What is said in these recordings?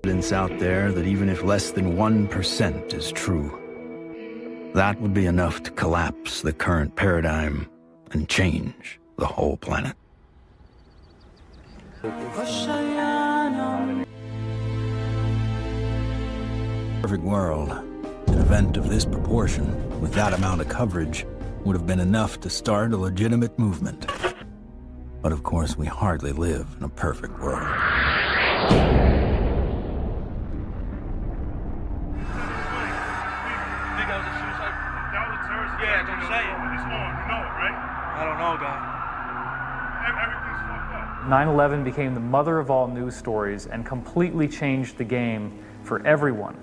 evidence out there that even if less than 1% is true, that would be enough to collapse the current paradigm and change the whole planet. Perfect world, an event of this proportion, with that amount of coverage, would have been enough to start a legitimate movement. But of course, we hardly live in a perfect world. Yeah, don't say it. It's on, you know it, right? I don't know, guy. Everything's fucked up. 9/11 became the mother of all news stories and completely changed the game for everyone.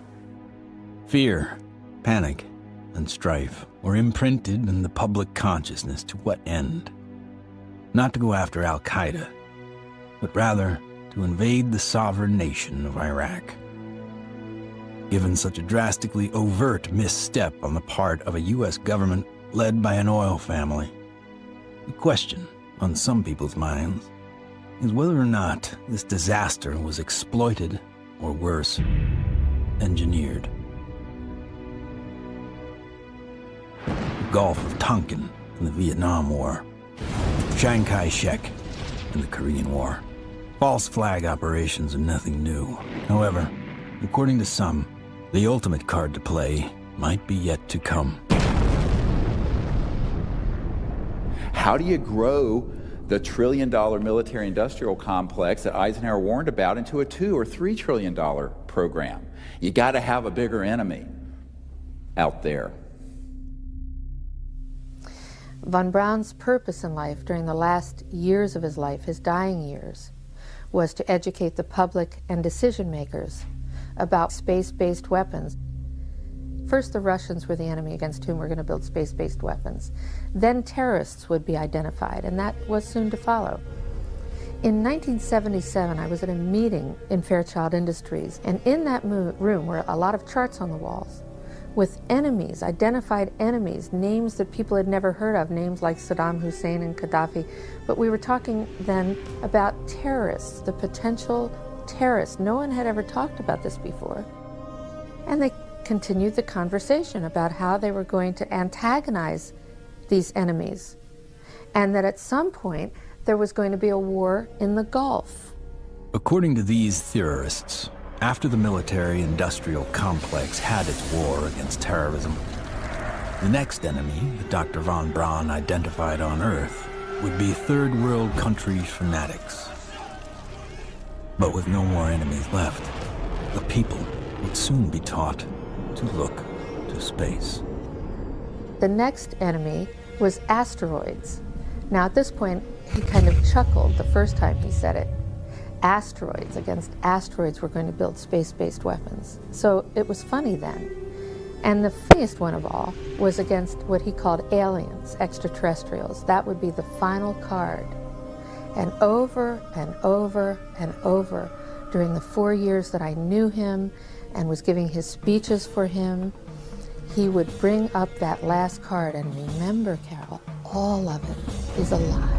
Fear, panic, and strife were imprinted in the public consciousness to what end? Not to go after Al-Qaeda, but rather to invade the sovereign nation of Iraq. Given such a drastically overt misstep on the part of a U.S. government led by an oil family, the question on some people's minds is whether or not this disaster was exploited, or worse, engineered. The Gulf of Tonkin in the Vietnam War, Chiang Kai-shek in the Korean War. False flag operations are nothing new. However, according to some, the ultimate card to play might be yet to come. How do you grow the trillion-dollar military-industrial complex that Eisenhower warned about into a $2 or $3 trillion program? You got to have a bigger enemy out there. Von Braun's purpose in life during the last years of his life, his dying years, was to educate the public and decision makers about space-based weapons. First, the Russians were the enemy against whom we're going to build space-based weapons. Then terrorists would be identified, and that was soon to follow. In 1977, I was at a meeting in Fairchild Industries, and in that room were a lot of charts on the walls with enemies, identified enemies, names that people had never heard of, names like Saddam Hussein and Gaddafi. But we were talking then about terrorists, the potential terrorists. No one had ever talked about this before. And they continued the conversation about how they were going to antagonize these enemies, and that at some point there was going to be a war in the Gulf. According to these theorists, after the military-industrial complex had its war against terrorism, the next enemy that Dr. von Braun identified on Earth would be third world country fanatics. But with no more enemies left, the people would soon be taught to look to space. The next enemy was asteroids. Now at this point, he kind of chuckled the first time he said it. Asteroids, against asteroids we're going to build space-based weapons. So it was funny then. And the funniest one of all was against what he called aliens, extraterrestrials. That would be the final card. And over and over and over during the 4 years that I knew him and was giving his speeches for him, he would bring up that last card. And remember, Carol, all of it is a lie.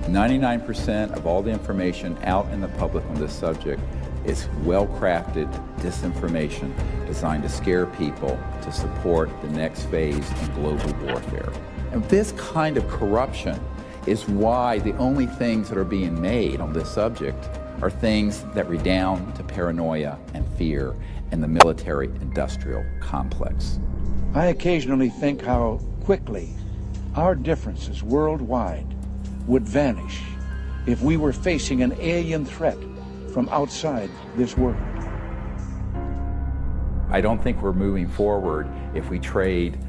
99% of all the information out in the public on this subject is well-crafted disinformation designed to scare people to support the next phase in global warfare. And this kind of corruption is why the only things that are being made on this subject are things that redound to paranoia and fear in the military-industrial complex. I occasionally think how quickly our differences worldwide would vanish if we were facing an alien threat from outside this world. I don't think we're moving forward if we trade,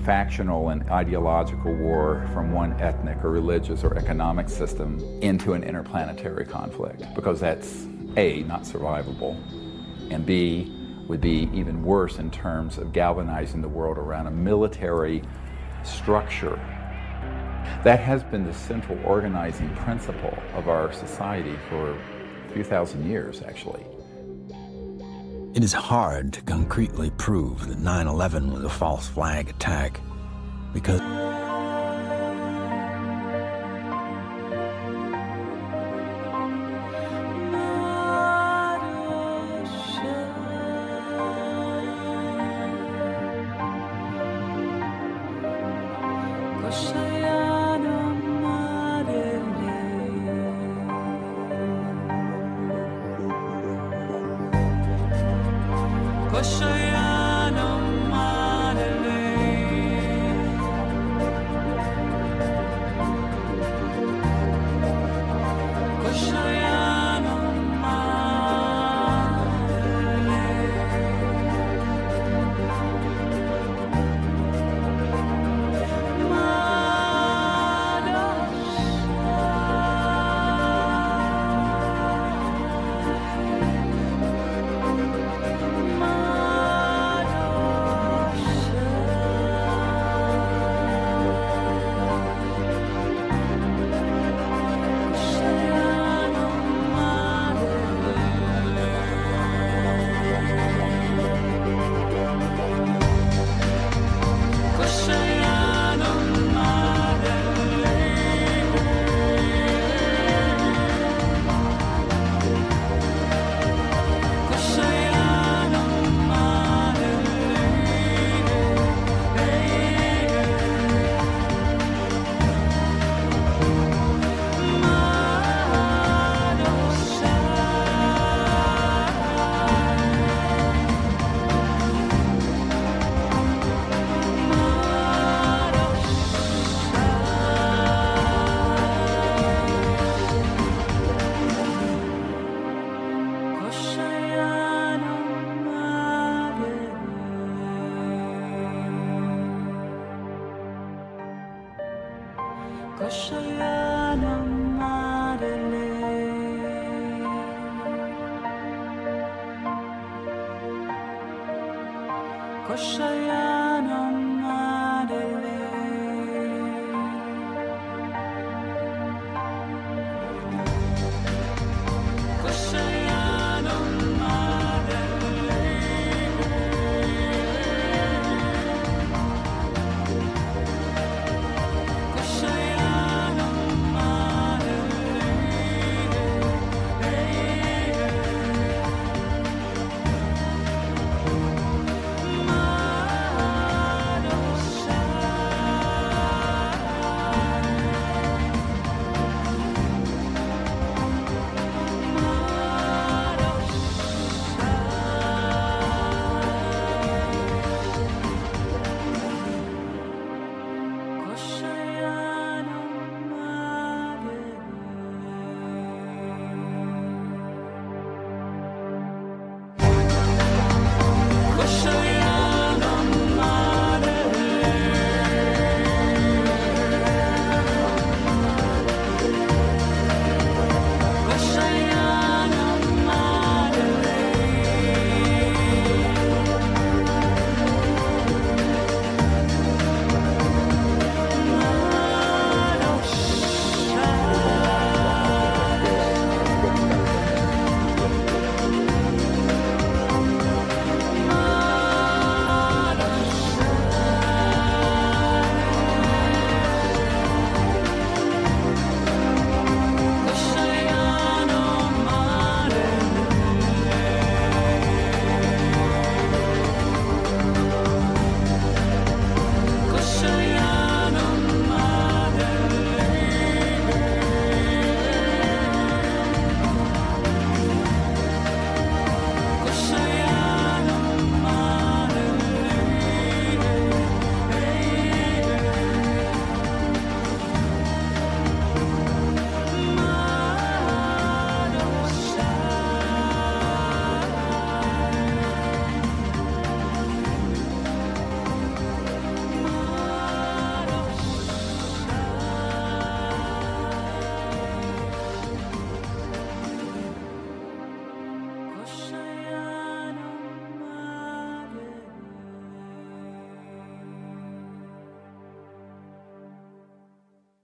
factional and ideological war from one ethnic or religious or economic system into an interplanetary conflict, because that's A, not survivable, and B, would be even worse in terms of galvanizing the world around a military structure. That has been the central organizing principle of our society for a few thousand years, actually. It is hard to concretely prove that 9/11 was a false flag attack because Sajnálom.